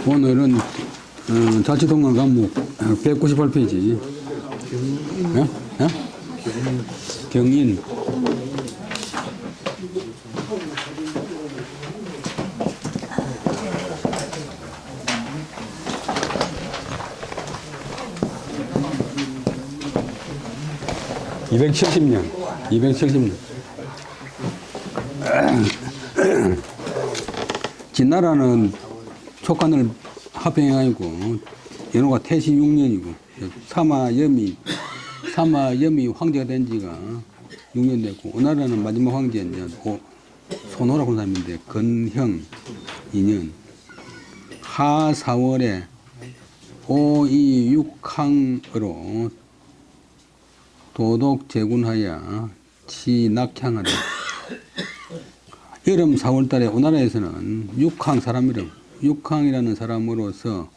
오늘은 자치동안 과목 198페이지. 경인. (270년) 진나라는 촉간을 합병해가지고 연호가 태시 6년이고 사마염이 황제가 된 지가 6년 됐고, 오나라는 마지막 황제 이제 손호라고 하는 사람인데 건형 2년 하 4월에 526항으로 도독 재군하여 치낙향하다. 여름 4월 달에 오나라에서는 육항 사람 이름, 육항이라는 사람으로서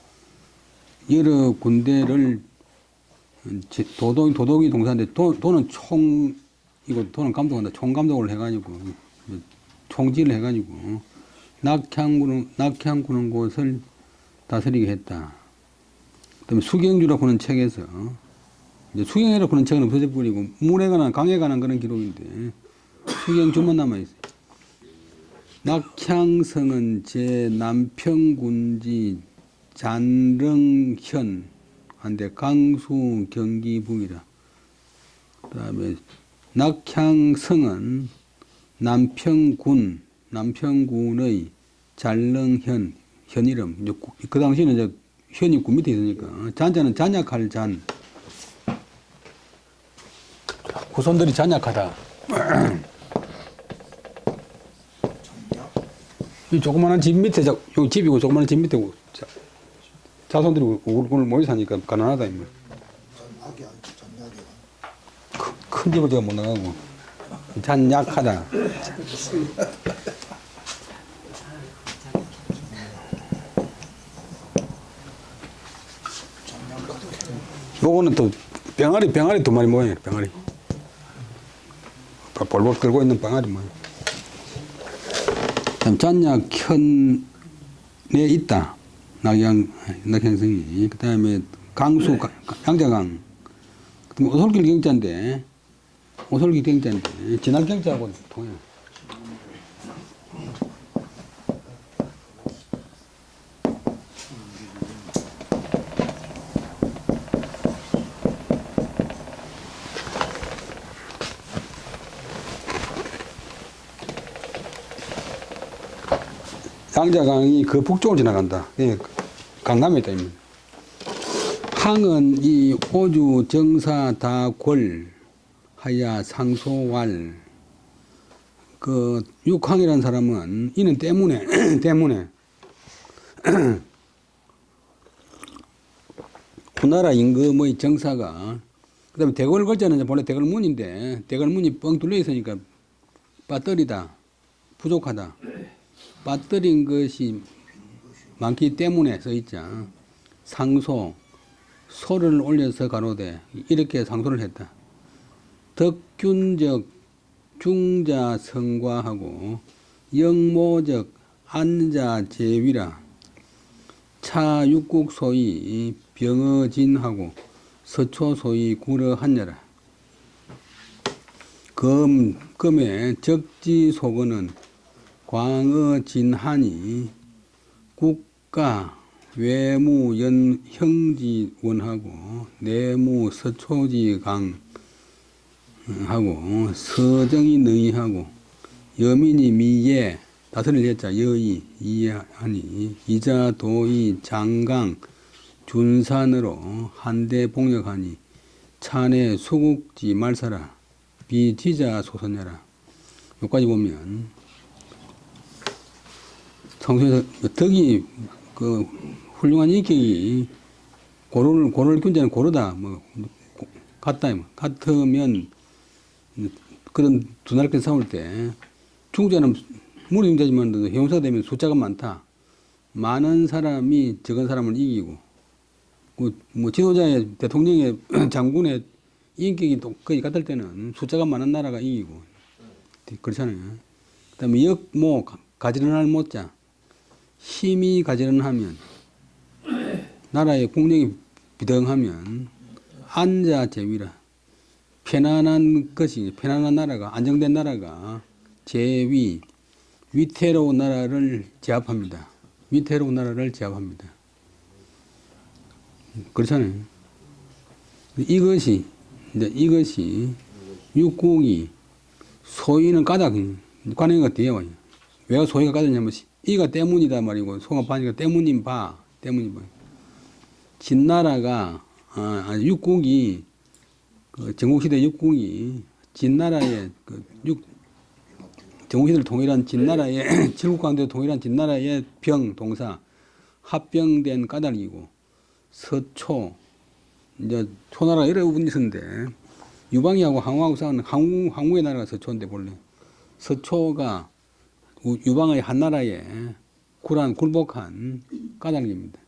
여러 군대를 도독이 동사인데 도는 총이고 도는 감독한다. 총감독을 해가지고 총지를 해가지고 낙향구는 곳을 다스리게 했다. 그다음에 수경주라고 하는 책에서 이제 수경이라고 하는 책은 없어져 버리고 물에 관한 강에 관한 그런 기록인데 수경주만 남아 있어요. 낙향성은 제 남평군지 잔릉현 한데 강수 경기북이라. 그다음에 낙향성은 남평군의 잔릉현 현 이름. 그 당시에는 이제 현이 구 밑에 있으니까 잔자는 잔약할 잔. 후손들이 잔약하다. 이 조그마한 집 밑에, 요 집이고 조그마한 집 밑에 자손들이 오글오글 모여 사니까 가난하다. 큰 집을 제가 못 나가고. 잔약하다. 요거는 또 병아리 두 마리 모여요. 병아리. 볼볼 끌고 있는 병아리 모여. 잔약현에 있다. 낙향성이. 그 다음에 강수, 양자강. 그 다음에 오솔길 경자인데, 진할 경자하고 통해요. 양자강이 그 북쪽을 지나간다. 예, 강남에 있다. 항은 이 오주 정사 다궐 하야 상소왈. 그 육항이라는 사람은 이는 때문에 우나라 임금의 정사가, 그다음에 대궐 걸자는 본래 대궐문인데 대궐문이 뻥 뚫려 있으니까 빠뜨리다, 부족하다. 빠뜨린 것이 많기 때문에 써있자. 상소, 소를 올려서 가로되 이렇게 상소를 했다. 덕균적 중자 성과하고 영모적 안자 제위라. 차 육국 소위 병어진하고 서초 소위 구러한여라. 금의 적지 소거는 광어 진한이 국가 외무 형지원하고 내무 서초지 강하고 서정이 너희하고 여민이 미예 다스릴 예자 여의 이해하니 이자 도의 장강 준산으로 한대 봉역하니 찬의 수국지 말사라 비지자 소선여라. 여기까지 보면 성서에서 덕이 그 훌륭한 인격이 고를 균자는 고르다 같다 같으면 그런 두 나라끼리 싸울 때 중자는 무림자지만 형사가 되면 숫자가 많다. 많은 사람이 적은 사람을 이기고 뭐 지도자의 대통령의 장군의 인격이 거의 같을 때는 숫자가 많은 나라가 이기고 그렇잖아요. 그다음에 역모 가지런할 모자 힘이 가지런하면 나라의 국력이 비등하면 안자 제위라 편안한 것이 편안한 나라가 안정된 나라가 제위 위태로운 나라를 제압합니다. 위태로운 나라를 제압합니다. 그렇잖아요. 이것이 육국이 소위는 까닭 관행가 뒤에 와요. 왜 소위가 까닭이냐면 이가 때문이다 말이고 소가 파니까 때문인 바 때문인 바. 진나라가 육국이 그 전국시대 육국이 진나라의 전국시대를 통일한 진나라의 칠국강도 통일한 진나라의 병 동사 합병된 까닭이고 서초 이제 초나라 여러 부분이 있었는데 유방이하고 항우하고 싸우는 항우의 나라가 서초인데 본래 서초가 유방의 한 나라의 굴복한 까닭입니다.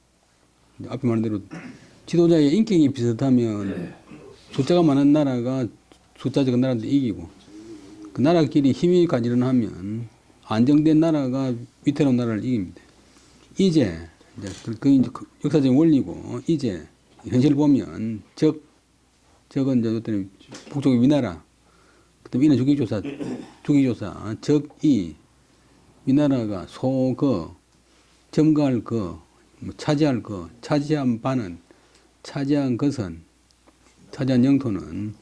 앞에 말한 대로 지도자의 인격이 비슷하면 숫자가 많은 나라가 숫자 적은 나라한테 이기고 그 나라끼리 힘이 가지런하면 안정된 나라가 위태로운 나라를 이깁니다. 이제 그 역사적인 원리고 이제 현실을 보면 적은 이제 북쪽의 위나라 그다음에 이는 주기조사 적이 위나라가 소거 점거할 거 차지할 거 차지한 바는 차지한 것은 차지한 영토는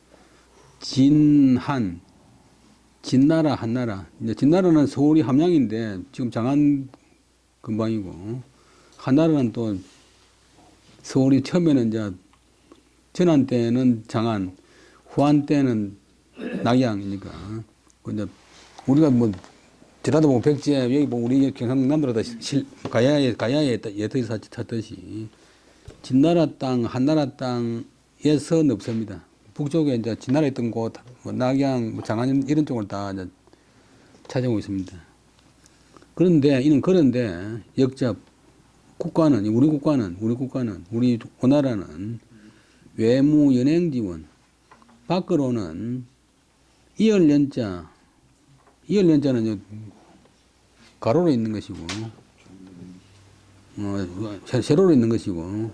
진한 진나라 한나라 이제 진나라는 서울이 함양인데 지금 장안 근방이고 한나라는 또 서울이 처음에는 이제 전한 때는 장안 후한 때는 낙양이니까 이제 우리가 뭐 지나다 보면 백제 여기 보면 우리 경상남도로다 가야에 예터에 찾듯이 진나라 땅 한나라 땅에서는 없습니다. 북쪽에 이제 진나라에 있던 곳, 뭐 낙양, 뭐 장안 이런 쪽을 다 이제 찾아오고 있습니다. 그런데 역자 국가는 우리 오나라는 외무 연행지원 밖으로는 이열연자는 가로로 있는 것이고 세로로 있는 것이고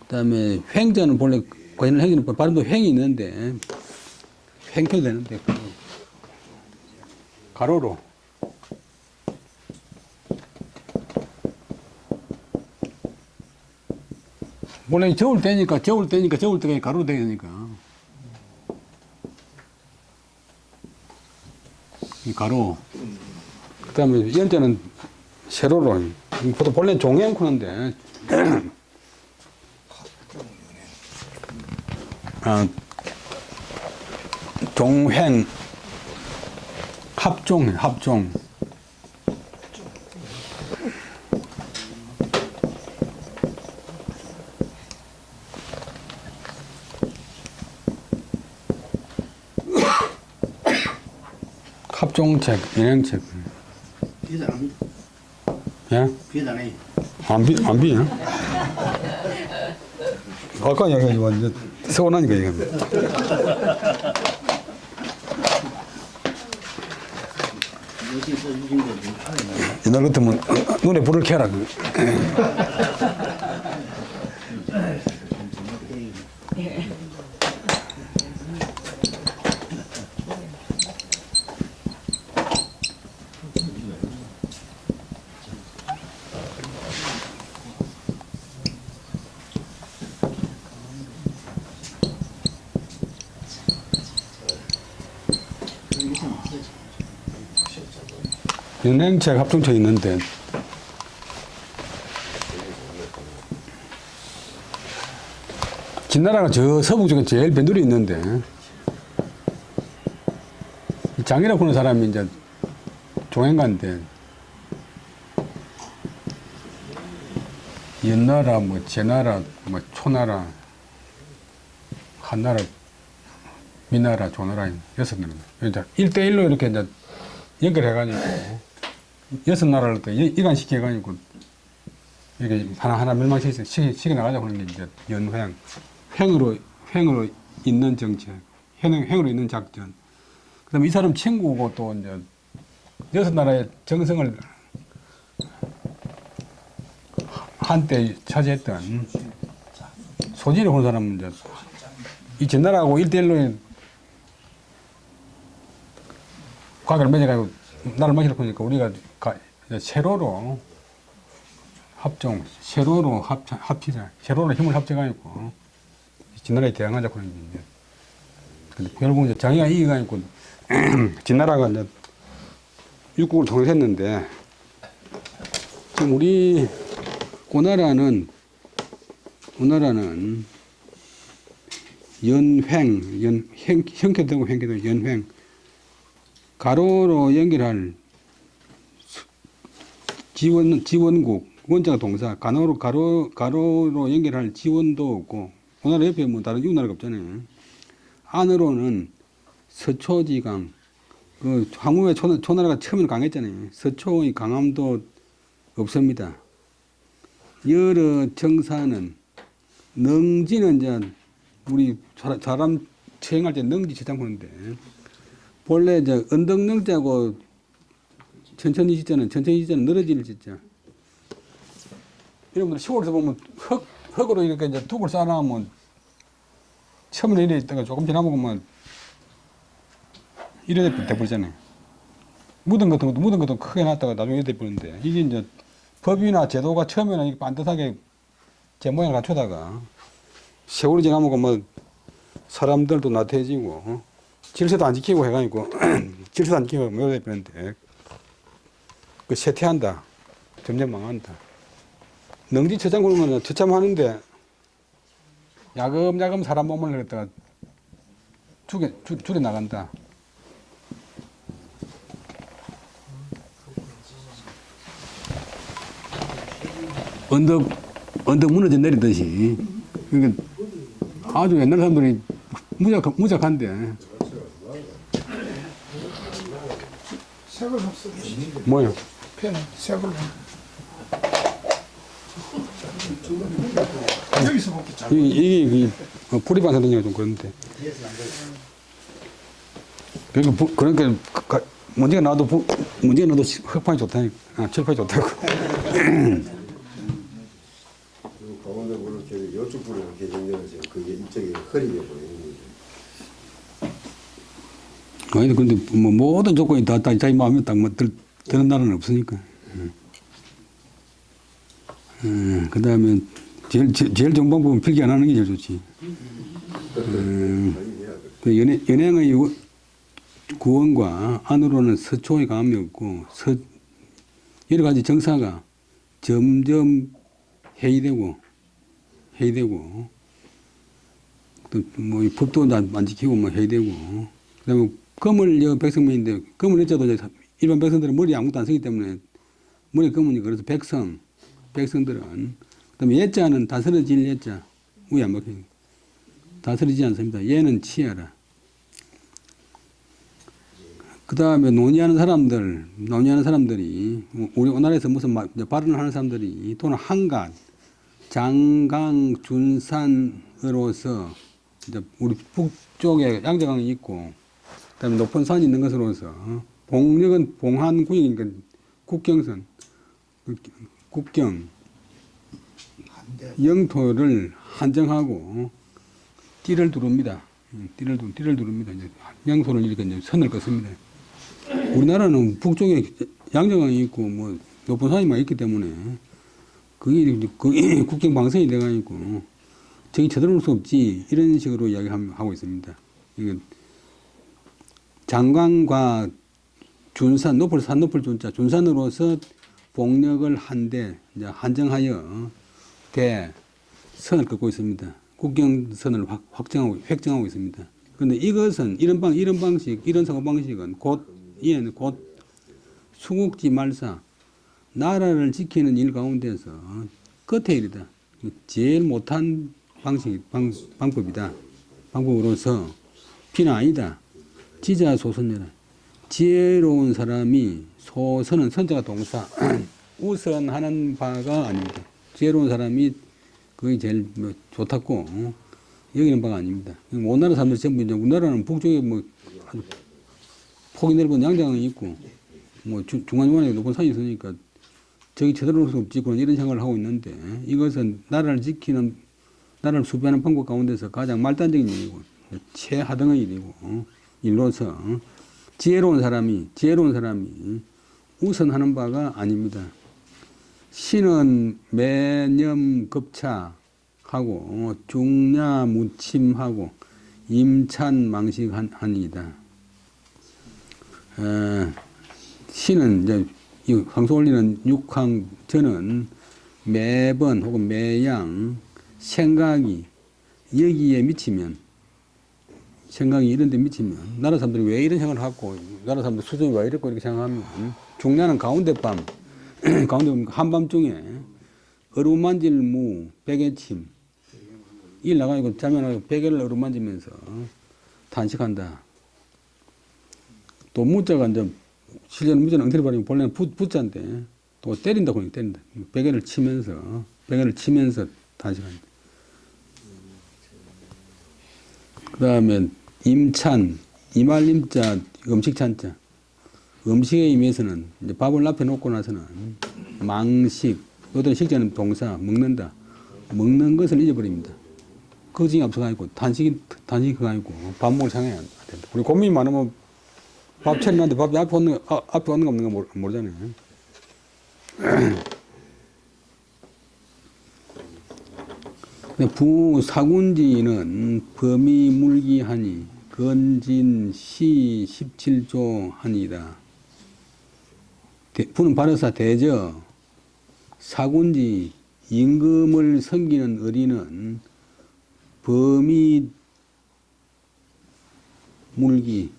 그다음에 횡자는 본래 관련 행위는 발음도 횡이 있는데 횡켜도 되는데 가로로 원래 저울 때니까 저울 때가 가로로 되니까 이 가로 그다음에 연자는 세로로 보통 본래 종횡코인데 종횡 합종 합종책 연행책 비도 안 합니다. 예? 비도 안 해요. 안 비냐? 아까 얘기하지 완전 서운하니까 얘기합니다. 여기 써주신 거 좀 알아요. 옛날 같으면 눈에 불을 켜라. 연행책 합종책 있는데 진나라가 저 서북 쪽에 제일 변두리 있는데 장이라고 하는 사람이 이제 종행가인데 연나라 뭐 제나라 뭐 초나라 한나라 미나라 조나라 6나라 이제 1대1로 이렇게 이제 연결해가지고 6나라를 또 이관시켜가지고 이렇게 하나하나 멸망시켜 나가자고 하는 게 이제 연횡 횡으로 있는 정책 횡으로 있는 작전 그 다음에 이 사람 친구고 또 이제 여섯 나라의 정성을 한때 차지했던 소진을 본 사람은 이제 이 전나라하고 1대1로 관계를 맺어가지고 나를 마시러 보니까 우리가 세로로 합치자. 세로로 힘을 합쳐가지고 진나라에 대항하자고 하는 게 근데 결국 이제 장애가 이겨가지고 진나라가 이제 육국을 통일했는데 지금 우리 오나라는 형태되고 횡태되고 연횡 가로로 연결할 지원국 원자가 동사 가로로 연결할 지원도 없고 오나라 옆에 뭐 다른 이웃 나라가 없잖아요. 안으로는 서초지강 그 항우의 초나라가 처음에는 강했잖아요. 서초의 강함도 없습니다. 여러 정사는 능지는 이제 우리 사람 처형할 때 능지 저장 보는데 본래 이제 언덕능자고 천천히 짓자는 늘어질 짓자. 여러분들 시골에서 보면 흙으로 이렇게 이제 둑을 쌓아놓으면 처음에 이래 있다가 조금 지나보면 이래 돼버리잖아요. 묻은 것도 크게 놨다가 나중에 이래 돼버리는데 이게 이제 법이나 제도가 처음에는 반듯하게 제 모양을 갖추다가 세월이 지나면 뭐 사람들도 나태해지고 질서도 안 지키고 해가지고 질서도 안 지키고 묘돼 버리는데 그 쇠퇴한다. 점점 망한다. 능지 처참 그러면 처참하는데 야금야금 사람 몸을 갖다가 줄여 나간다. 언덕 무너져 내리듯이 그러니까 아주 옛날 사람들이 무작한데 색을 없어. 뭐요? 펜은 색을. 여기서 먹기 잘. 이게 불입안 선생님이 좀 그런데 그러니까 문제가 나도 흑판이 좋다니까 칠판이 좋다고. 강원도 불을 여쪽 불을 개정되면서 그게 이쪽에 흐리게 보이는 거죠. 아니 근데 뭐 모든 조건이 다 자기 마음에 딱 드는 나라는 없으니까. 그 다음에 제일 좋은 방법은 필기 안 하는 게 제일 좋지. 그 연행의 구원과 안으로는 서초의 감이 없고 여러 가지 정사가 점점 해이되고 또 뭐 법도 안 지키고 뭐 해이되고 그다음에 검을 백성민인데 검을 했자도 일반 백성들은 머리에 아무것도 안 쓰기 때문에 머리 검은이 그래서 백성들은 그다음에 예자는 다스려질 예자 위에 안 박혀 다스리지 않습니다. 얘는 치하라. 그 다음에 논의하는 사람들이 우리 오나라에서 무슨 발언을 하는 사람들이 또는 한간 장강 준산으로서 이제 우리 북쪽에 양재강이 있고 그다음에 높은 산이 있는 것으로서 봉력은 봉한구역이니까 국경 영토를 한정하고 띠를 두릅니다. 띠를 두릅니다. 이제 영토를 이렇게 이제 선을 긋습니다. 우리나라는 북쪽에 양재강이 있고 뭐 높은 산이 막 있기 때문에 그게 국경 방선이 돼가지고 저기 쳐들어올 수 없지 이런 식으로 이야기하고 있습니다. 장강과 준산 산 높을 준자 준산으로서 봉력을 한데 이제 한정하여 선을 긋고 있습니다. 국경선을 획정하고 있습니다. 그런데 이것은 이런 방식, 이런 사고 방식은 곧 수국지 말사 나라를 지키는 일 가운데서 끝에 일이다. 제일 못한 방법이다. 방법으로서 피는 아니다. 지자 소선녀라. 지혜로운 사람이 소선은 선자가 동사 우선하는 바가 아닙니다. 지혜로운 사람이 그게 제일 좋다고 여기는 바가 아닙니다. 오나라 사람들 전부 이제 우리나라는 북쪽에 뭐 아주 폭이 넓은 양장이 있고 뭐 중간중간에 높은 산이 있으니까 저기 제대로 올 수 없지 그런 이런 생각을 하고 있는데 이것은 나라를 지키는 나라를 수비하는 방법 가운데서 가장 말단적인 일이고 최하등의 일이고 일로서 지혜로운 사람이 우선하는 바가 아닙니다. 신은 매념급차하고 중야무침하고 임찬망식하니이다. 신은 이제 이 황소원리는 육항 저는 매번 혹은 매양 생각이 여기에 미치면 생각이 이런 데 미치면 나라 사람들이 왜 이런 생각을 하고 나라 사람들 수준이 왜 이랬고 이렇게 생각하면 중냐는 가운데 밤 한밤중에 어루만질 무 베개침 일 나가지고 자면하고 베개를 어루만지면서 탄식한다. 또 무자가 이제 실제는 무자는 엉터리 발음이 본래는 부자인데 또 때린다고 하니까 때린다. 베개를 치면서 탄식한다. 그 다음에 임찬, 이말림자, 음식찬자. 음식에 임해서는 이제 밥을 앞에 놓고 나서는 망식, 어떤 식자는 동사, 먹는다. 먹는 것을 잊어버립니다. 그 중에 앞서가지고 탄식이 그거 아니고 밥 먹을 생각이 안 된다. 우리 고민이 많으면 밥 차리는데 밥이 앞에 왔는 거 없는 거 모르잖아요. 부사군지는 범위 물기하니 건진 시 17조 하니이다. 부는 바르사 대저 사군지 임금을 섬기는 의리는 범위 물기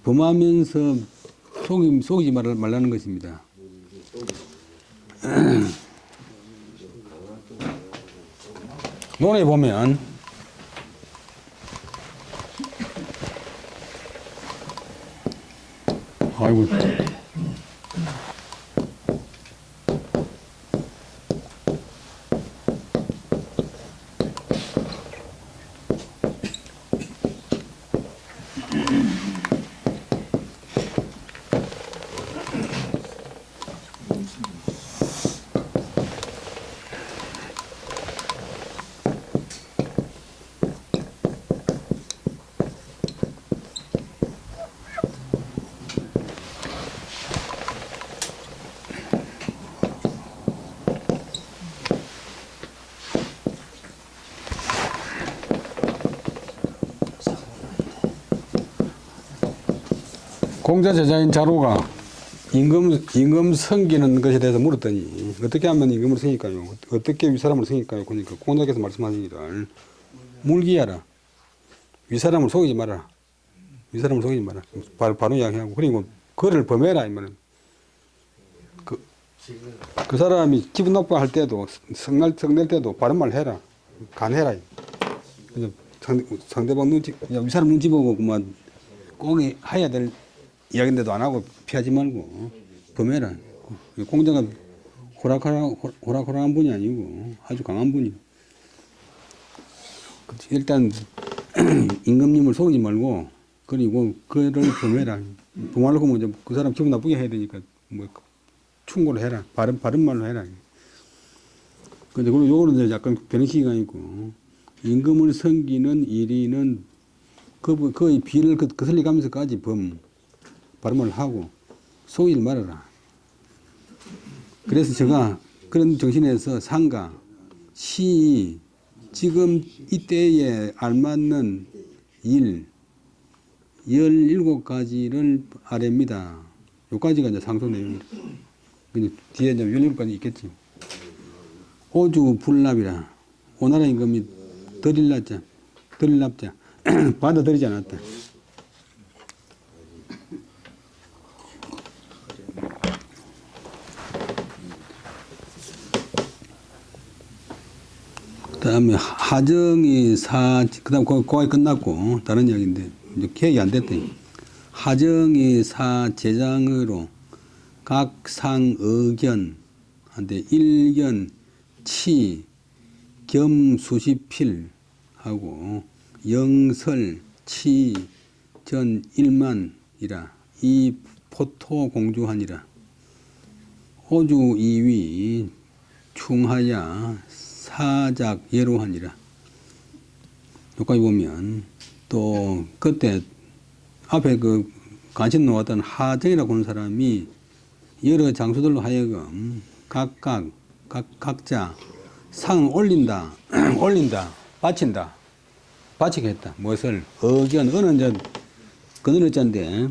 범하면서 속이지 말라는 것입니다. 논에 보면 아이고 공자 제자인 자로가 임금 섬기는 것에 대해서 물었더니 어떻게 하면 임금을 섬길까요? 어떻게 윗사람을 섬길까요? 그러니까 공자께서 말씀하시기를 물기하라. 윗사람을 속이지 마라. 윗사람을 속이지 마라. 바로 이야기하고 그리고 그를 범해라. 이면은 그 사람이 기분 나빠할 때도 성낼 때도 바른 말 해라. 간해라. 상대방 눈치 윗사람 눈치 보고 그만 꼭 해야 될 이야기인데도 안 하고 피하지 말고 범해라. 공자가 호락호락한 분이 아니고 아주 강한 분이고 일단 임금님을 속이지 말고 그리고 그를 범해라. 범하려고 하면 그 사람 기분 나쁘게 해야 되니까 뭐 충고를 해라. 바른 말로 해라. 근데 그리고 요거는 약간 변형시기가 있고 임금을 섬기는 일이는 그의 비를 거슬리 가면서까지 바른 말을 하고 속이지 말아라. 그래서 제가 그런 정신에서 상가, 시, 지금 이때에 알맞는 일 17가지를 아랩니다. 요까지가 이제 상소 내용이에요. 뒤에 이제 17가지 있겠지. 오주 불납이라. 오나라 임금이 들일납자, 받아들이지 않았다. 그 다음에 하정이 그 다음 거기 끝났고, 다른 이야기인데, 이제 계획이 안 됐더니. 하정이 제장으로 각 상 의견, 한데 일견, 치, 겸 수시필 하고, 영설, 치, 전 1만이라. 이 포토공주하니라. 오주 이위 충하야 사작 예로하니라. 여기까지 보면 또 그때 앞에 그 관심 놓았던 하정이라고 하는 사람이 여러 장수들로 하여금 각자 상 올린다 올린다 바친다 바치게 했다. 무엇을 의견 어느 이제 그는 자인데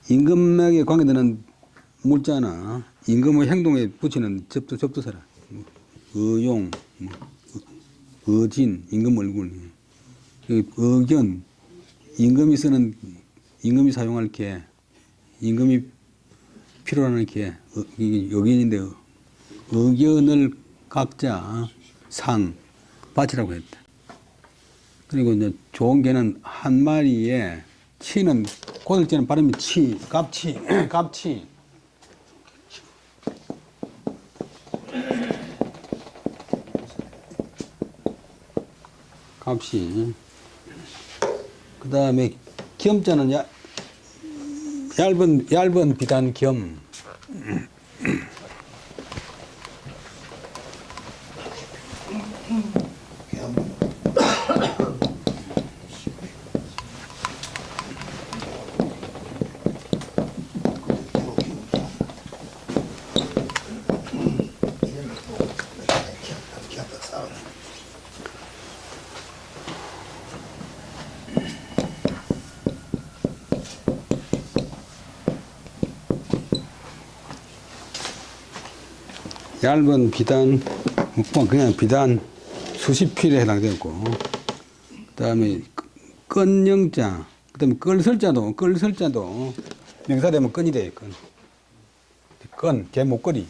임금에게 관계되는 물자나 임금의 행동에 붙이는 접두사라. 의용, 의진, 임금 얼굴, 의견, 임금이 사용할 개, 임금이 필요로 하는 개, 이게 여기인데 의견을 각자 상 바치라고 했다. 그리고 이제 좋은 개는 한 마리에 치는 고들째는 발음이 치, 깝치, 깝치. 값이 그 다음에 겸자는 얇은 비단 겸 얇은 비단, 그냥 비단 수십 필에 해당되고, 그 다음에 끈영자, 그 다음에 끌설자도 명사되면 끈이 돼요, 끈, 개 목걸이.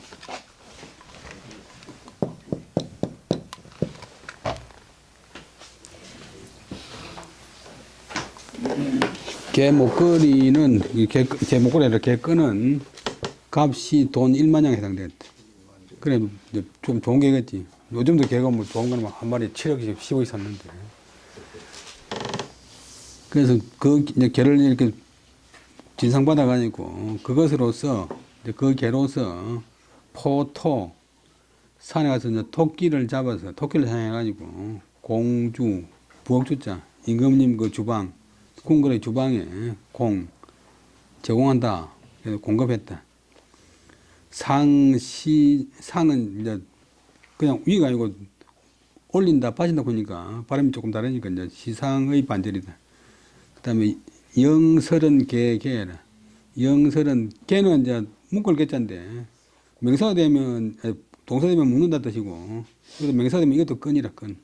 개 목걸이는, 개 목걸이 아니라 개 끈은 값이 돈 1만냥에 해당되었다. 그래, 좀 좋은 개겠지. 요즘도 개가 뭐 좋은 거는 한 마리 7억씩, 10억씩 샀는데. 그래서 그 이제 개를 이렇게 진상받아가지고 그것으로서, 이제 그 개로서 포토, 산에 가서 이제 토끼를 잡아서, 토끼를 사용해가지고 공주, 부엌주자, 임금님 그 주방, 궁궐의 주방에 제공한다. 그래서 공급했다. 상은 이제 그냥 위가 아니고 올린다, 빠진다 보니까 발음이 조금 다르니까 이제 시상의 반절이다. 그 다음에 영설은 개라. 영설은 개는 이제 묶을 개자인데 명사가 되면, 동사가 되면 묶는다 뜻이고, 그래도 명사가 되면 이것도 끈이라, 끈.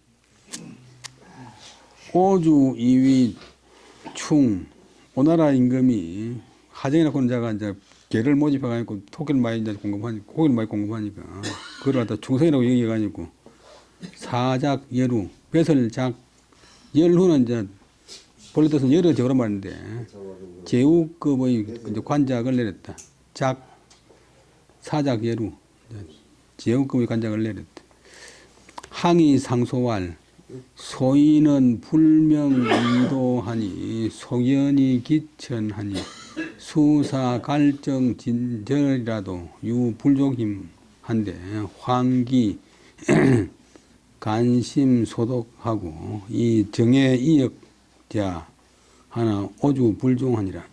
오주 이위 충, 오나라 임금이 하정이라고 하는 자가 이제 개를 모집해가지고 토끼를 많이 이제 고기를 많이 공급하니까 그걸 갖다 충성이라고 얘기해가지고 사작 예루, 배설작, 열후는 이제 본래 뜻은 여러 제후란 말인데 제후급의 이제 관작을 내렸다. 사작 예루, 제후급의 관작을 내렸다. 항이 상소왈, 소인은 불명이도하니 소견이 기천하니 수사 갈정 진절이라도 유불족임한데 황기 간심 소독하고 이 정의 이역자 하나 오주 불종하니라.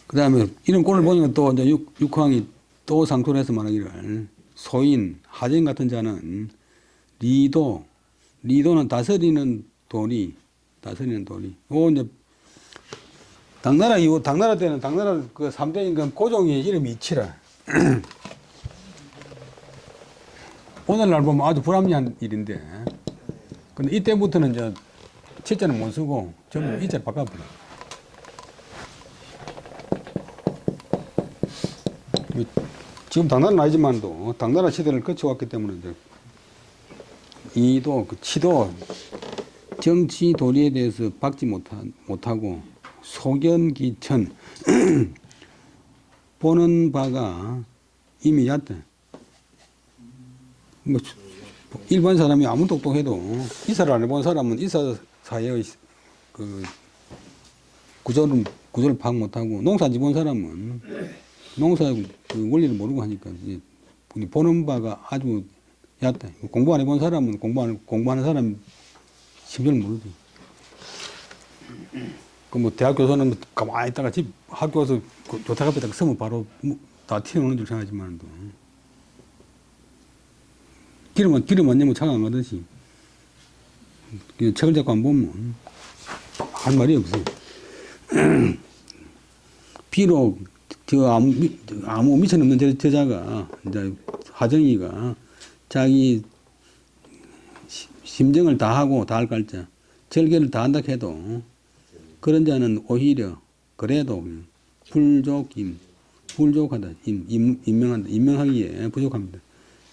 그 다음에 이런 꼴을 보니까 또 이제 육황이 또 상소를 해서 말하기를 소인, 하정 같은 자는 리도는 다스리는 도리. 이제 당나라 때는 당나라 그 3대 임금 고종의 이름이 이치라. 오늘날 보면 아주 불합리한 일인데, 근데 이때부터는 이제 치자는 못 쓰고 전부 이자를 바꿔버려. 지금 당나라는 아니지만도 당나라 시대를 거쳐왔기 때문에 이제 이도, 치도, 정치 도리에 대해서 박지 못하고 소견기천 보는 바가 이미 얕다. 뭐 일반 사람이 아무 똑똑해도 이사를 안 해본 사람은 이사 사회의 그 구조를 파악 못하고 농사지 본 사람은 농사 그 원리를 모르고 하니까 이제 보는 바가 아주 얕다. 공부 안 해본 사람은 공부하는 사람 심정을 모르지. 그 뭐 대학 교수는 가만히 있다가 집 학교 와서 교탁 앞에다가 서면 바로 다 튀어나오는 줄 생각하지만 기름 안 내면 차가 안 가듯이 책을 잡고 안 보면 할 말이 없어요. 비록 아무 미천없는 저자가 이제 하정이가 자기 심정을 다하고 다할 갈자 절개를 다한다 해도 그런 자는 오히려 그래도 불족하다 임명한다 임명하기에 부족합니다.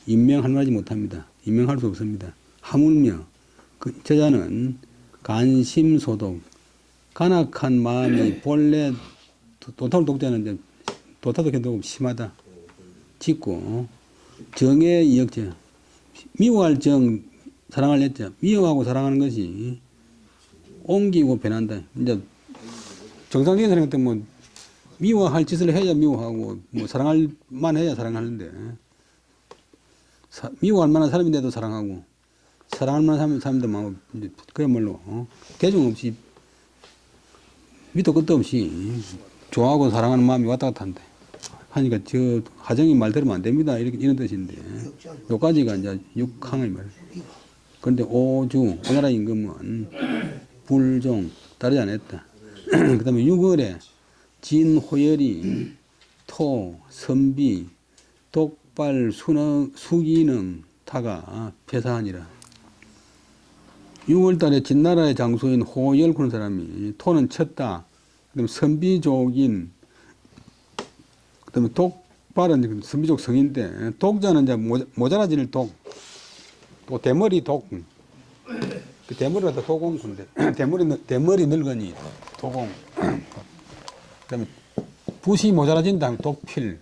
임명할 만하지 못합니다. 임명할 수 없습니다. 하물며 그 저자는 간심소독 간악한 마음이 본래 도탈 독자는 도탈도 견도고 심하다. 짓고 정의 이역제 미워할 정 사랑할 내자 미워하고 사랑하는 것이 옮기고 변한다. 이제 정상적인 사람 같은 뭐 미워할 짓을 해야 미워하고 뭐 사랑할 만 해야 사랑하는데 미워할 만한 사람인데도 사랑하고 사랑할 만한 사람도 막 그야말로 대중 없이 밑도 끝도 없이 좋아하고 사랑하는 마음이 왔다 갔다 한다. 하니까 저 하정이 말 들으면 안 됩니다. 이런 뜻인데 요까지가 이제 6항의 말. 그런데 오주 오나라 임금은 불종 따르지 않았다. 그 다음에 6월에 진호열이 토 선비 독발 수기능 타가 폐사하니라. 6월달에 진나라의 장수인 호열 그런 사람이 토는 쳤다. 그다음에 선비족인 그다음에 독발은 선비족 성인데 독자는 이제 모자라지를 독, 또 대머리 독, 그 대머리가 다 도공 군데 대머리 늙으니 도공. 그다음에 붓이 모자라진다 하면 독필.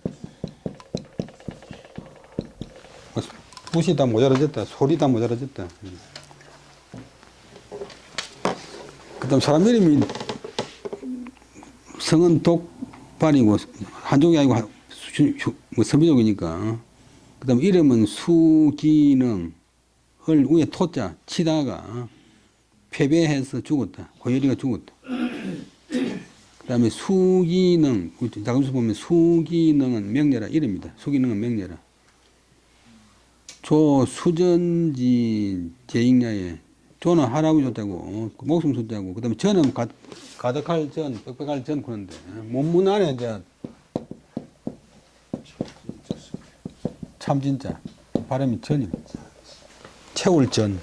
붓이 다 모자라졌다, 소리 다 모자라졌다. 그다음 사람 이름이 성은 독발이고 한족이 아니고 뭐 선비족이니까. 그다음 이름은 수기능. 을 위에 토자 치다가 패배해서 죽었다. 호열이가 죽었다. 그 다음에 수기능, 자금수 보면 수기능은 명례라 이름입니다. 수기능은 명례라. 조 수전지 제익야에 조는 할아버지 숫자고 목숨 숫자고 그 다음에 전은 가득할 전, 빽빽할 전 그런데 문문 안에 이제 참 진짜 발음이 전입니다. 채울 전.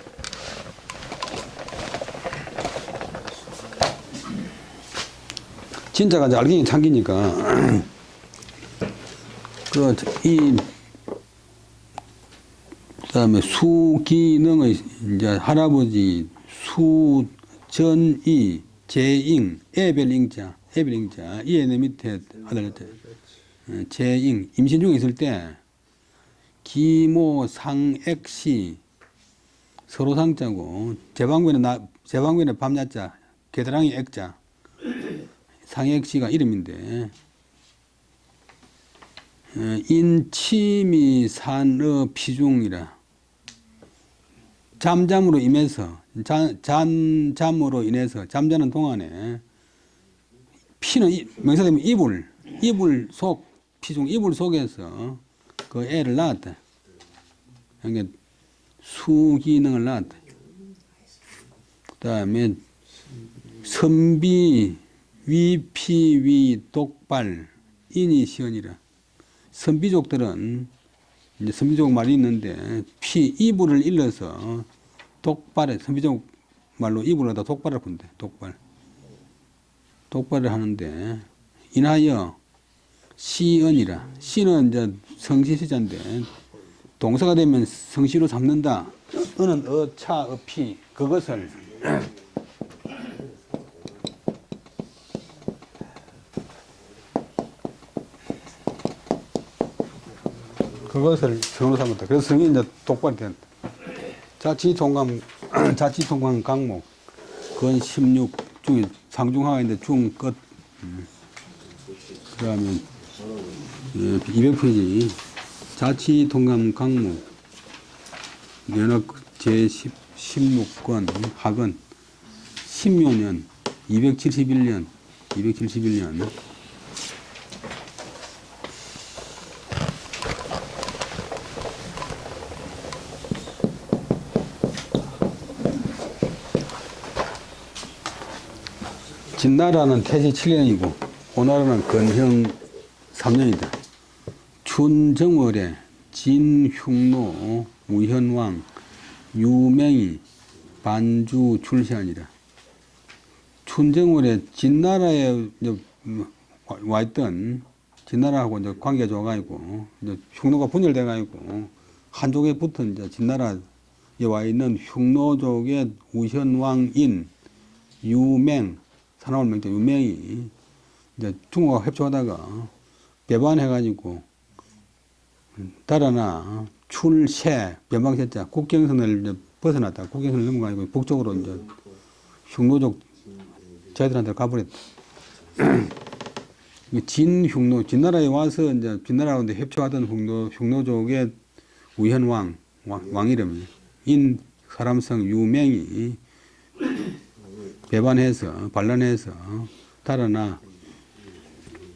진짜가 이제 알갱이 참기니까 그다음에 수기능의 이제 할아버지 수전이 제잉 에벨잉자 이에네 밑에 아들 제잉 임신 중에 있을 때 기모 상액시 서로 상자고 제방군의 밤야자 게드랑이 액자 상액시가 이름인데 인치미 산의 피중이라 잠잠으로 임해서 잠으로 인해서 잠자는 동안에 피는 명사되면 이불 속 피중 이불 속에서 그 애를 낳았다. 그러니까 수기능을 낳았다. 그 다음에 선비 위피위 독발 인이 시언이라. 선비족들은 이제 선비족 말이 있는데 이불을 일러서 독발에 선비족 말로 이불을 갖다 독발을 본대. 독발을 하는데 인하여 시언이라. 시는 이제 성시시자인데 동사가 되면 성시로 삼는다. 어는 어차 어피 그것을 성으로 삼았다. 그래서 성이 이제 독발이 된다. 자치통감 강목 건 16 중에 상중하가 있는데 중, 끝. 그 다음에 200페이지 자치통감 강목 연합 제16권 학원 신묘년 271년 진나라는 태시 7년이고 오나라는 건형 3년이다. 춘정월에 진흉노 우현왕 유명이 반주 출시하니라. 춘정월에 진나라에 와 있던 진나라하고 이제 관계가 좋아가지고 이제 흉노가 분열돼가지고 한쪽에 붙은 이제 진나라에 와 있는 흉노족의 우현왕인 유맹 사나울 명자 유맹이 이제 중국과 협조하다가 배반해가지고 달아나 출세 변방세자 국경선을 이제 벗어났다. 국경선을 넘어가지고 북쪽으로 이제 흉노족 자들한테 가버렸다. 진흉노 진나라에 와서 이제 진나라하고 협조하던 흉노족의 우현왕 왕 이름이 인 사람성 유맹이 배반해서 반란해서 달아나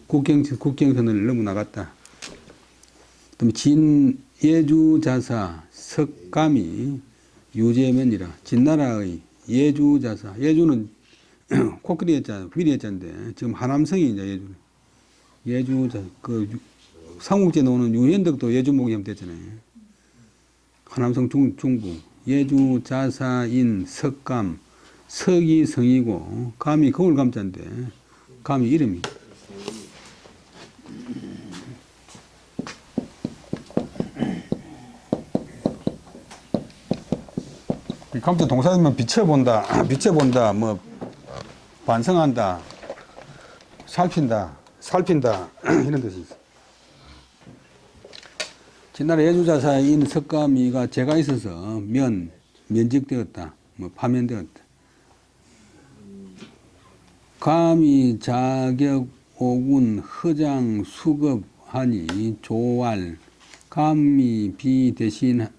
국경선을 넘어 나갔다. 그다음에 진예주자사 석감이 유제면이라. 진나라의 예주자사 예주는 코끼리 예자 미리 예자인데 지금 하남성이 이제 예주자 그 삼국지에 나오는 유현덕도 예주목이 하면 됐잖아요. 하남성 중부 예주자사인 석감 석이 성이고 감이 거울 감자인데 감이 이름이 감자 동사되면 비춰본다 뭐 반성한다 살핀다 이런 뜻이 있어. 진나라 예주자사인 석가미가 죄가 있어서 면직되었다 뭐 파면되었다. 감히 자격 오군 허장 수급하니 조왈 감히 비 대신하여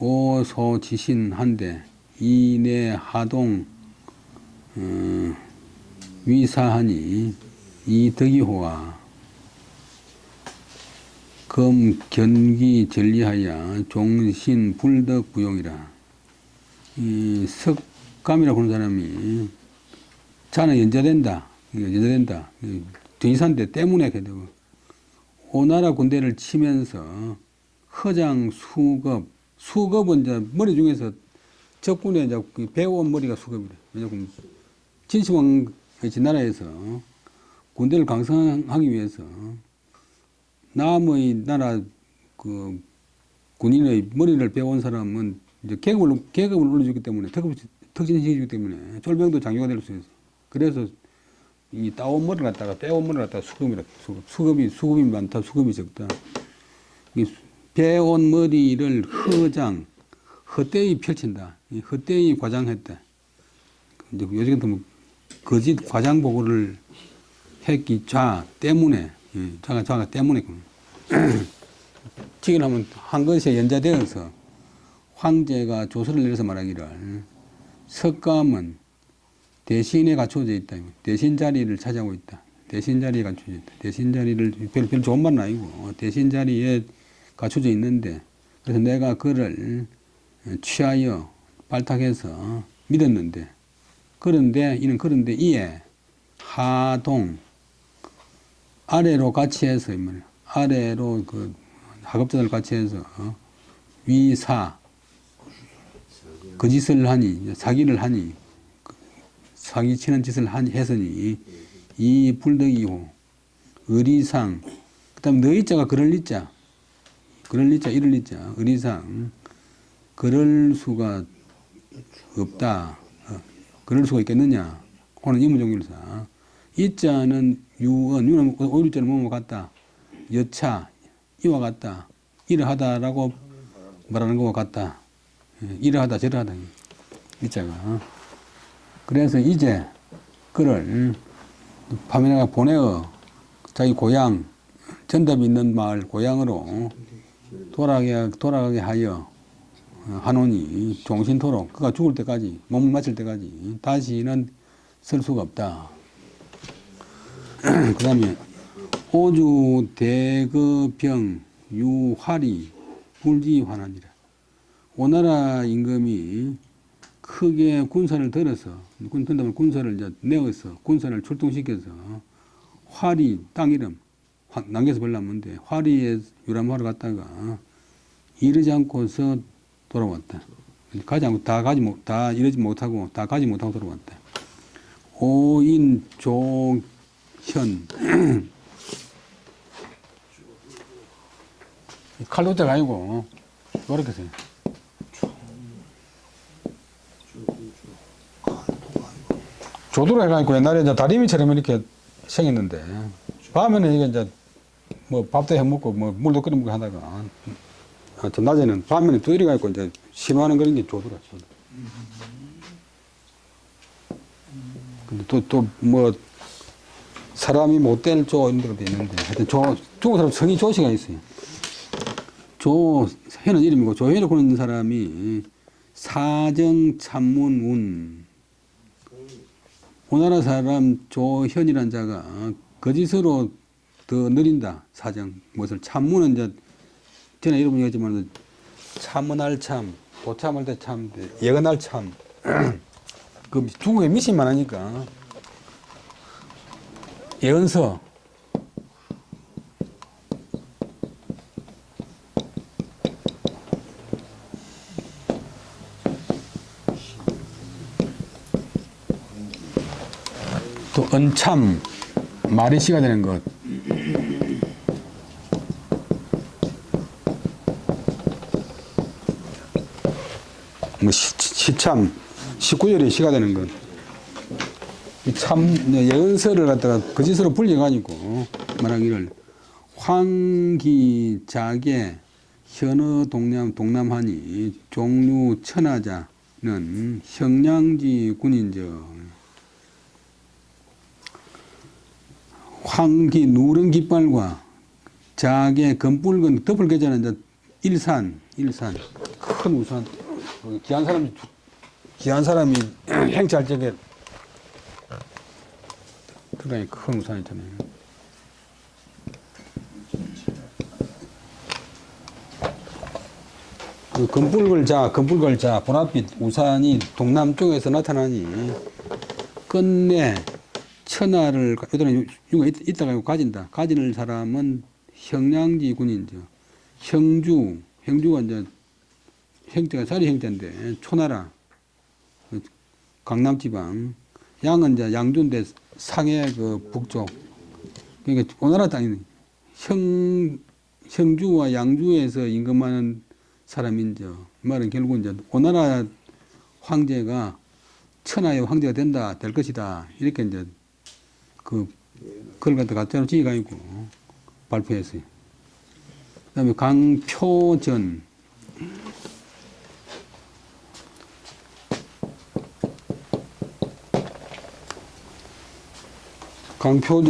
오소지신한데 이내 하동 위사하니 이덕이호와 검 견기 전리하여 종신 불덕 부용이라. 이 석감이라고 하는 사람이 자는 연자된다. 전이산대 때문에 그렇게 되고 오나라 군대를 치면서 허장 수급은 이제 머리 중에서 적군의 이제 배워온 머리가 수급이래. 왜냐하면 진시황의 진나라에서 군대를 강성하기 위해서 남의 나라 그 군인의 머리를 배운 사람은 이제 계급을 올려주기 때문에 특진시키기 때문에 쫄병도 장교가 될 수 있어. 그래서 이 따온 머리를 갖다가 빼온 머리를 갖다가 수급이라 수급이 많다 수급이 적다. 이 배온 머리를 헛되이 펼친다. 헛되이 과장했다. 이제 요즘 같은 뭐 거짓 과장 보고를 했기 때문에 자가 때문에 지금 하면 한 것에 연자되어서 황제가 조서를 내려서 말하기를 석감은 대신에 갖춰져 있다. 대신 자리를 차지하고 있다. 대신 자리에 갖춰져 있다. 대신 자리를 별 좋은 말은 아니고 대신 자리에 갖춰져 있는데 그래서 내가 그를 취하여 발탁해서 믿었는데 그런데 이에 하동 아래로 같이 해서 아래로 그 학업자들 같이 해서 위사 거짓을 하니 사기를 하니 사기치는 짓을 했으니 이 불덕이고 의리상 그다음 너희 자가 그럴 리자 이럴 리자 의리상 그럴 수가 없다. 그럴 수가 있겠느냐? 오는 이무종일사. 이 자는 유는 오일자는 뭐뭐 같다. 여차 이와 같다. 이러하다라고 말하는 것과 같다. 이러하다 저러하다. 이 자가. 그래서 이제 그를 파미나가 보내어 자기 고향, 전답이 있는 마을 고향으로 돌아가게 하여 하노니 종신토록 그가 죽을 때까지, 몸을 마칠 때까지 다시는 설 수가 없다. 그 다음에 오주 대거병 유활이 불지환하니라. 오나라 임금이 크게 군사를 들어서, 군사를 이제 내어서, 군사를 출동시켜서 활이 땅 이름, 남겨서 벌나무인데 활이에 유람하러 갔다가 이르지 않고서 돌아왔다. 다 이러지 못하고 다 가지 못하고 돌아왔다. 오인조현 칼도 때가 아니고 이렇게 해서 조도로 해가지고 옛날에 이제 다리미처럼 이렇게 생겼는데 밤에는 이게 이제 뭐 밥도 해 먹고 뭐 물도 끓여 먹고 하다가 하여튼 낮에는 밤에는 또 이래 가지고 이제 신호하는 그런 게 조도라. 근데 또 뭐 사람이 못 될 조 이런 것도 있는데 하여튼 중국 사람 성이 조씨가 있어요. 조현은 이름이고 조현을 보는 사람이 사정참문운 오나라 사람 조현이라는 자가 거짓으로 더 느린다. 사정 무엇을 참문은 이제 전에 이름 얘기했지만 참문할 참 도참할 때 참 예언할 참 그 중국에 미신 많으니까 예언서 또 언참 말의 시가 되는 것 뭐 시참 19절이 시가 되는 것 참 예언서를 갖다가 거짓으로 불려가지고 말하기를 황기자계 현어 동남하니 종류 천하자는 형량지 군인저 황기 누런 깃발과 자계 검붉은 덮을 계자는 이제 일산 큰 우산 귀한 사람이 행차할 적에 그러니 큰 우산 있잖아요. 그 검붉을 자 보랏빛 우산이 동남쪽에서 나타나니 끝내 천하를 여기는 유가 있다가 가진다. 가지는 사람은 형량지 군인죠. 형주가 이제 형제가 자리 형제인데 초나라 강남지방 양은 이제 양주인데 상해 그 북쪽 그러니까 오나라 땅이 형주와 양주에서 임금하는 사람인죠. 말은 결국 이제 오나라 황제가 천하의 황제가 될 것이다 이렇게 이제 그걸 갖다 가짜로 지어가 있고 발표했어요. 그 다음에 강표전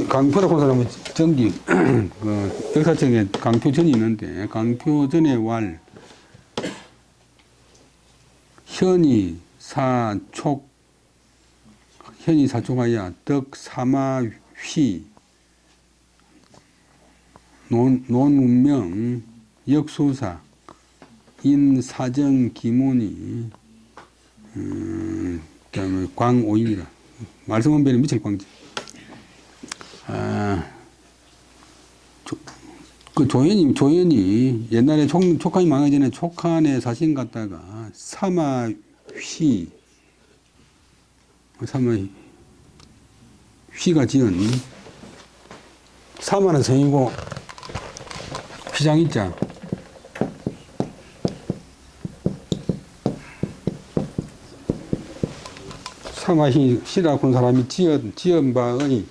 강표라고 하는 사람은 전기 역사책에 강표전이 있는데 강표전의 왈 현이 사촉하여 덕사마휘 논운명 역수사 인사정 기문이 그다음에 광오임이라 말씀원변에 미칠 광지. 그 조연이 옛날에 촉한이 망하기 전에 촉한의 사신 갖다가 사마휘가 지은 사마는 성이고 휘장이자 사마휘라고 하는 사람이 지은 바의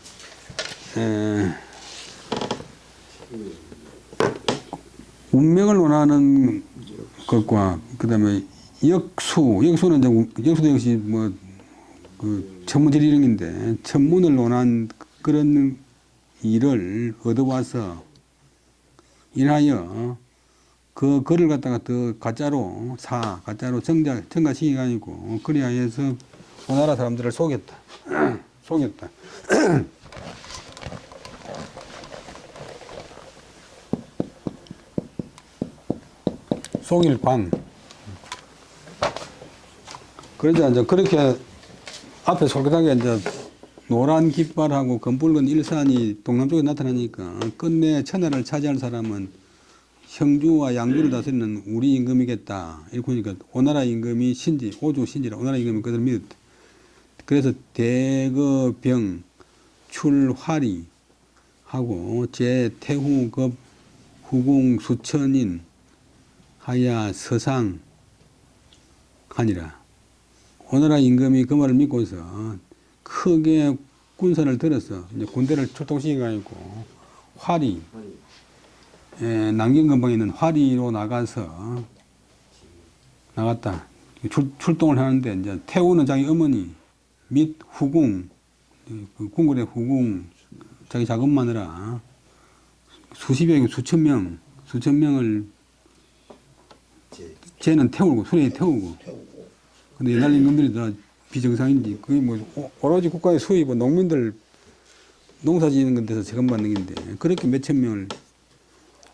운명을 논하는 것과 그 다음에 역수는 이제 역수도 역시 뭐 그 천문질 이름인데 천문을 논한 그런 일을 얻어와서 인하여 그 글을 갖다가 더 가짜로 정가시키가 아니고 그리하여서 오나라 사람들을 속였다. 속였다. 속일 방. 그러자 이제 그렇게 앞에 솔깃하게 이제 노란 깃발하고 검붉은 일산이 동남쪽에 나타나니까 끝내 천하를 차지할 사람은 형주와 양주를 다스리는 우리 임금이겠다. 이렇게 보니까 오나라 임금이 신지, 오주 신지라 오나라 임금이 그들을 믿었다. 그래서 대거병 출화리 하고 제태후급 후궁 수천인 하야 서상 하니라. 오나라 임금이 그 말을 믿고서 크게 군선을 들어서 이제 군대를 출동시켜가지고 화리, 남경근방에 있는 화리로 나갔다. 출동을 하는데 이제 태우는 자기 어머니 및 후궁, 그 궁궐의 후궁, 자기 작은 마누라 수십여, 수천 명을 쟤는 태우고, 손에 태우고. 근데 옛날 임금들이 다 비정상인지, 그게 뭐, 오로지 국가의 수입은 농민들 농사 지는 데서 세금 받는 건데, 그렇게 몇천 명을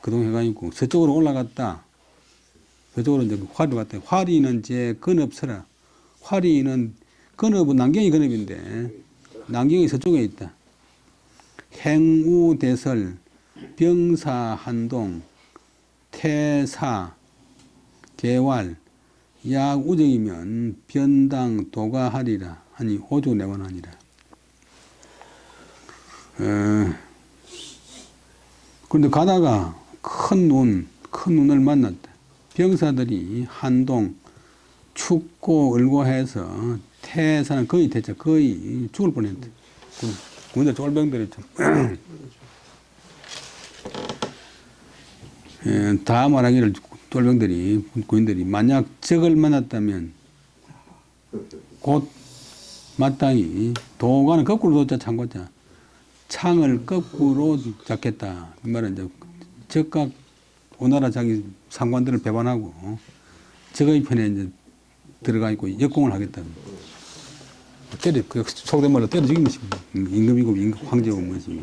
그동해가지고, 서쪽으로 올라갔다. 서쪽으로 이제 화리로 갔다. 화리는 제 건업서라. 화리는, 건업은 남경이 건업인데, 남경이 서쪽에 있다. 행우대설, 병사한동, 태사, 개활, 약우정이면 변당 도가하리라 하니 오주 내원하니라. 그런데 가다가 큰 눈을 만났다. 병사들이 한동 춥고 얼고해서 태사는 거의 됐죠. 거의 죽을 뻔했다. 군대 쫄병들이 참. 다 말하기를 쫄병들이 군인들이 만약 적을 만났다면 곧 마땅히 도가는 거꾸로 도자 창고자 창을 거꾸로 잡겠다. 그 말은 이제 적각 오나라 자기 상관들을 배반하고 적의 편에 이제 들어가 있고 역공을 하겠다. 그 속된 말로 때려 죽인 것입니다. 임금이고 황제고 뭐지.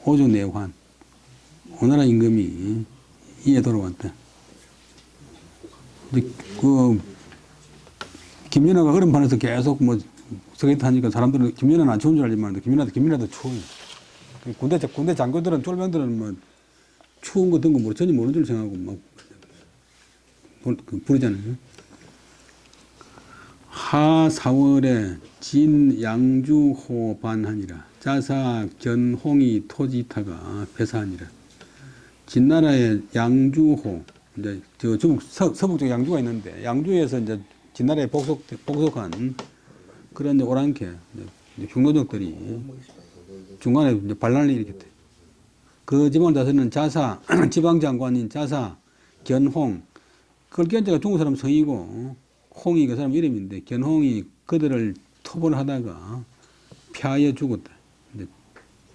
오주 내환. 오나라 임금이 이에 돌아왔다. 근데 김연아가 얼음판에서 계속 뭐 서겠다 하니까 사람들은 김연아는 안 추운 줄 알지만 김연아도 추워요. 군대 장교들은 쫄병들은 뭐 추운 거 든 거 전혀 모르는 줄 생각하고 막 부르잖아요. 하 4월에 진 양주호 반하니라. 자사 견홍이 토지타가 배사하니라. 진나라의 양주호, 이제 저 중국 서북 쪽 양주가 있는데 양주에서 이제 진나라에 복속한 그런 이제 오랑캐 흉노족들이 중간에 이제 반란을 일으켰대. 그 지방을 다스리는 자사 지방장관인 자사 견홍, 그걸 견자가 중국 사람 성이고 홍이 그 사람 이름인데 견홍이 그들을 토벌하다가 패하여 죽었다.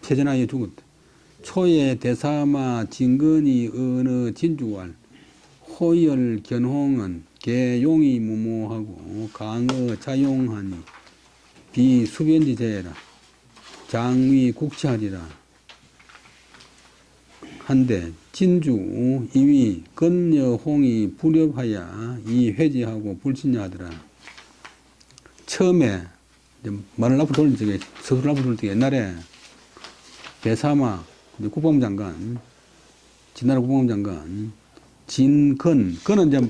패전하여 죽었다. 초에 대사마 진건이 어느 진주왈 호열 견홍은 개용이 무모하고 강어 자용하니 비수변지제라 장위 국치하리라 한데 진주 이위 건여홍이 불협하야 이 회지하고 불신하더라. 처음에 말을 앞으로 돌릴 적에 서술을 앞으로 돌릴 때 옛날에 대사마 국방부 장관, 진나라 국방부 장관, 건은 이제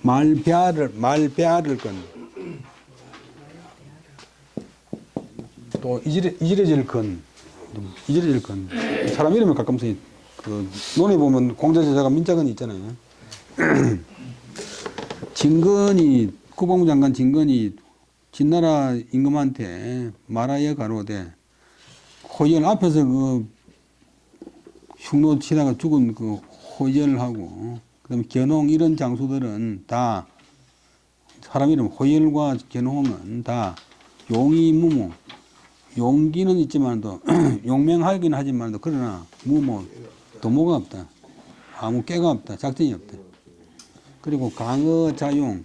말배알을 건, 또 이지레질 건, 사람 이름을 가끔씩 논에 보면 공자제자가 민자건이 있잖아요. 국방부 장관 진건이 진나라 임금한테 말하여 가로되 호열 앞에서 흉노 치다가 죽은 호열하고 그다음에 견홍 이런 장수들은 다 사람 이름 호열과 견홍은 다 용이 무모. 용기는 있지만도 용맹하긴 하지만도 그러나 무모 도모가 없다. 아무 깨가 없다. 작전이 없다. 그리고 강어자용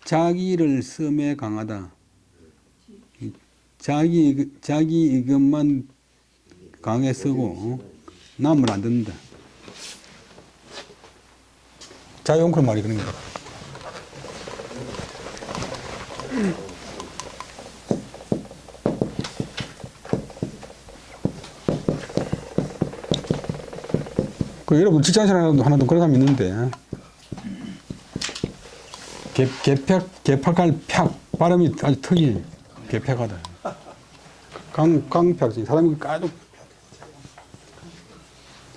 자기를 섬에 강하다. 자기 이것만 강에 쓰고 남을 안 듣는다. 자용 그런 말이 그런 거다. 그 여러분 직장생활 하나도 그런 사람 있는데 개팍할 팍 발음이 아주 특이해. 개팍하다. 강팍 사람이 아주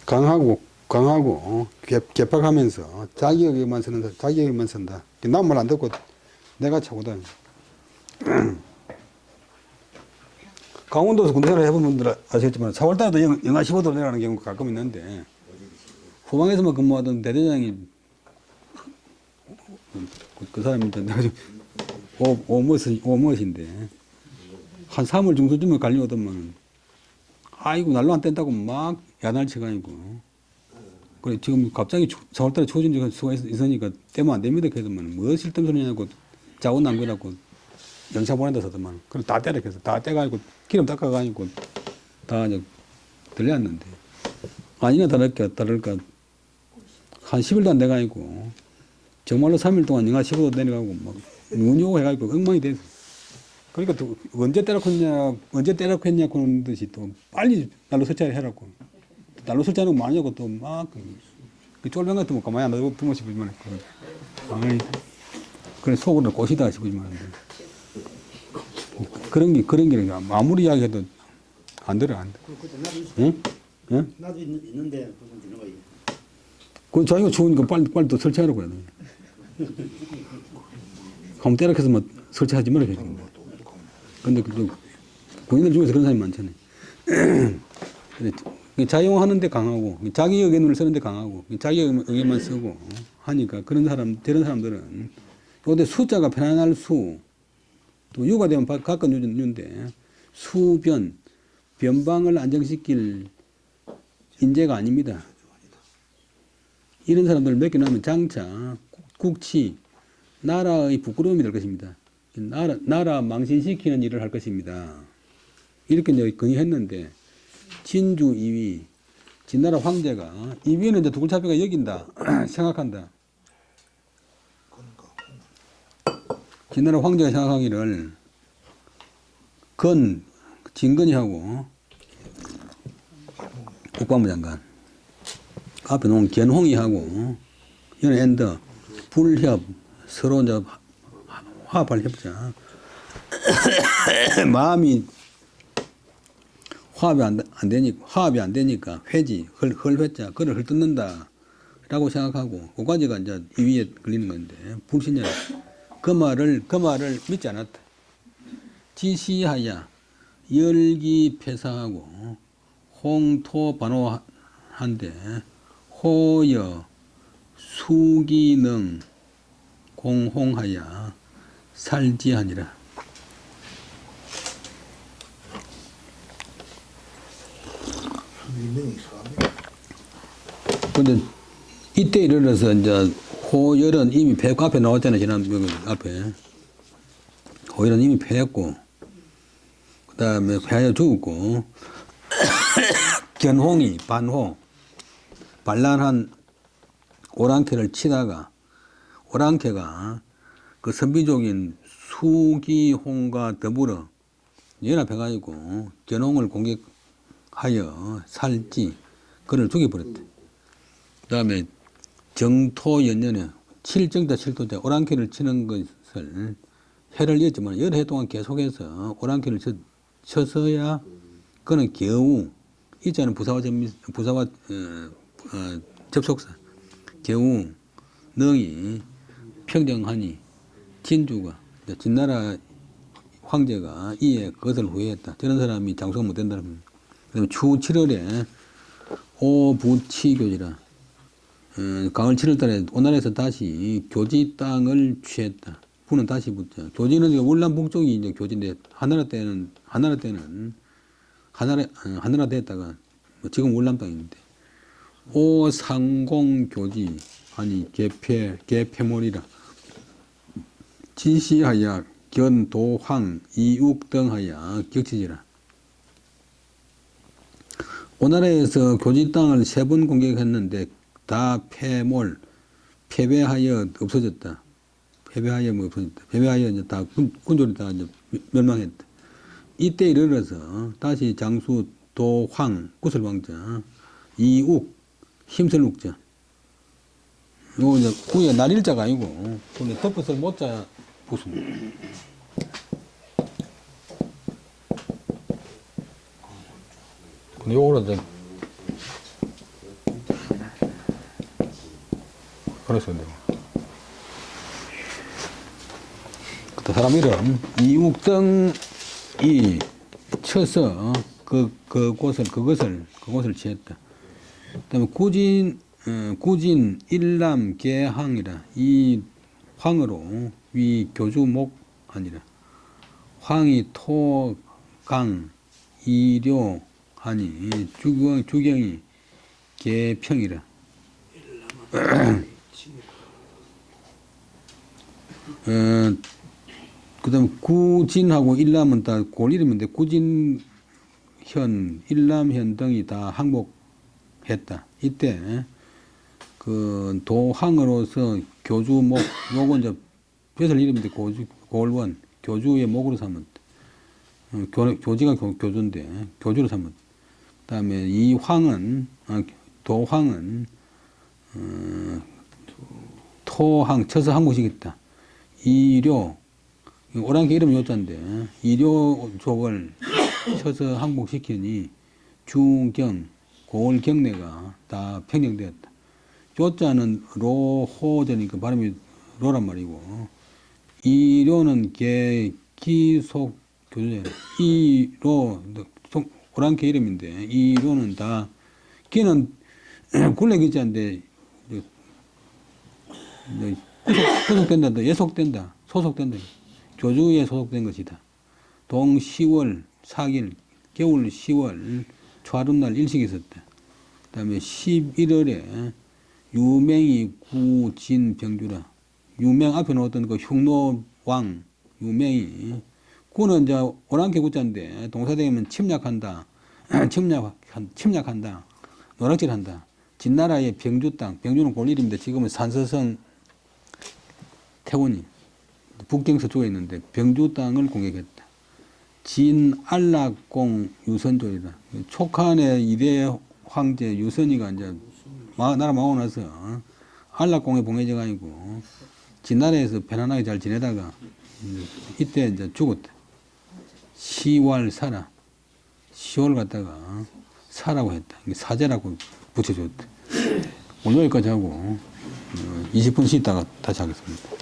강하고 개팍하면서 자기에게만 쓰는 자기에게만 쓴다. 남 말 안 듣고 내가 차고다. 강원도에서 군대생활 해본 분들 아시겠지만 4월달에도 영하 15도 내려가는 경우가 가끔 있는데 후방에서만 근무하던 대대장이 그 사람이 오멋인데 한 3월 중순쯤에 갈려오더만 아이고 날로 안 뗀다고 막 야단을 쳐가지고 그래 지금 갑자기 4월달에 추워진 수가 있으니까 떼면 안 됩니다. 그러더만 뭐 쓸데없는 소리냐고 자원 낭비라고 영차 보낸다 서더만 그래 다 떼라 해서 다 떼가지고 기름 닦아가지고 다 이제 들려왔는데 아니나 다를까 한 10일도 안 돼가지고 정말로 3일 동안 영하 15도 내려가고 막 눈이 오고 해가지고 엉망이 됐어. 그러니까 또 언제 때려고 했냐 그런 듯이 또 빨리 난로 설치를 해라고. 난로 설치하는 거 많냐고 또 막 그 쫄병 같은 거 가만히 안 놔두고 부모 싶으지만 아이 그래 속으로 꽃이다 싶으지만 그런 게 아무리 이야기해도 안 들어 안 돼. 응? 응? 나도 있는데 그건 되는 거예요. 그 자기가 추우니까 빨리 또 설치하라고 해야 돼. 한번 때려서 뭐 설치하지 말아야 돼. 근데 군인들 중에서 그런 사람이 많잖아요. 자용하는데 강하고 자기 의견을 쓰는데 강하고 자기 의견만 쓰고 하니까 저런 사람들은 요새 숫자가 편안할 수 또 유가 되면 가까운 유인데 수변 변방을 안정시킬 인재가 아닙니다. 이런 사람들을 몇 개 나면 장차 국치 나라의 부끄러움이 될 것입니다. 나라 망신시키는 일을 할 것입니다. 이렇게 이제 건의했는데 진주 2위 진나라 황제가 2위는 이제 두굴차비가 여긴다 생각한다. 진나라 황제가 생각하기를 진건이하고 국방부 장관 앞에 놓은 견홍이하고 이런 엔더 불협 서로 이제 화합할 협자 마음이 화합이 안 되니까 회지 헐회자 그를 헐뜯는다 라고 생각하고 그까지가 이제 2위에 걸리는 건데 불신자 그 말을 믿지 않았다. 지시하야 열기패사하고 홍토반호한데 호여 수기능 공홍하야 살지하니라. 근데 이때 이르러서 이제 호열은 이미 패했고 앞에 나왔잖아요. 지난 앞에 호열은 이미 패했고 그 다음에 패하여 죽었고 견홍이 반란한 오랑캐를 치다가 오랑캐가 그 선비족인 수기홍과 더불어 연합해가지고 견홍을 공격하여 살지 그를 죽여버렸대. 그 다음에 정토연년에 7정자 7도자 오랑캐를 치는 것을 해를 이었지만 여러 해 동안 계속해서 오랑캐를 쳐서야 그는 겨우 이자는 부사와 접속사 겨우 능이 평정하니 진주가 진나라 황제가 이에 그것을 후회했다. 저런 사람이 장수가 못 된다는 겁니다. 그다음에 추 7월에 오부치교지라 가을 7월 달에 오나라에서 다시 교지 땅을 취했다. 부는 다시 붙죠. 교지는 월남 북쪽이 이제 교지인데 하나라 때는 하나라 됐다가 뭐 지금 월남 땅인데 오상공 교지 아니 개폐몰이라 지시하여 견도황 이욱 등하여 격치지라. 오나라에서 교지 땅을 3번 공격했는데 다 패배하여 없어졌다. 패배하여 이제 다 군졸이 다 이제 멸망했다. 이때 이르러서 다시 장수 도황 구설왕자 이욱 힘설욱자. 요거 이제 우에 날일자가 아니고 근데 덮어서 못자 부수. 근데 요거는 이제 그래서 그 사람 이름 이욱등이 쳐서 그것을 취했다. 그다음에 구진 일남 개항이라 이 황으로 위 교주목 아니라 황이 토강 이료 하니 주경이 개평이라. 그다음 구진하고 일남은 다 골 이름인데 구진현, 일남현 등이 다 항복했다. 이때 그 도항으로서 교주목 요건 이제 벼슬 이름인데 골원 교주의 목으로 삼은 교지가 교주인데 교주로 삼은. 그다음에 이 황은 도황은 토항 쳐서 항복시켰다. 이료 오랑캐 이름 요자인데 이료족을 쳐서 항복시키니 중경 고을 경내가 다 평정되었다. 조자는 로호자니까 발음이 로란 말이고 이료는 기속 교조자. 이로 오랑캐 이름인데 이료는 다 걔는 굴레기자인데 구속된다, 예속된다, 소속된다. 교주에 소속된 것이다. 동 10월 4일, 겨울 10월 초하룻날 일식이 있었다. 그 다음에 11월에 유맹이 구진병주라. 유맹 앞에 놓았던 그 흉노왕 유맹이 구는 이제 오랑캐 구자인데 동사되면 침략한다, 침략한다, 노락질한다. 진나라의 병주 땅, 병주는 골일인데 지금은 산서성 태원이 북경서 쪽에 있는데 병주 땅을 공격했다. 진안락공 유선조이다. 촉한의 2대 황제 유선이가 이제 나라 망하고 나서 안락공에 봉해져가 아니고 진나라에서 편안하게 잘 지내다가 이때 이제 죽었다. 시월 사라. 시월 갖다가 사라고 했다. 사제라고 붙여줬다. 오늘 여기까지 하고 20분 쉬다가 다시 하겠습니다.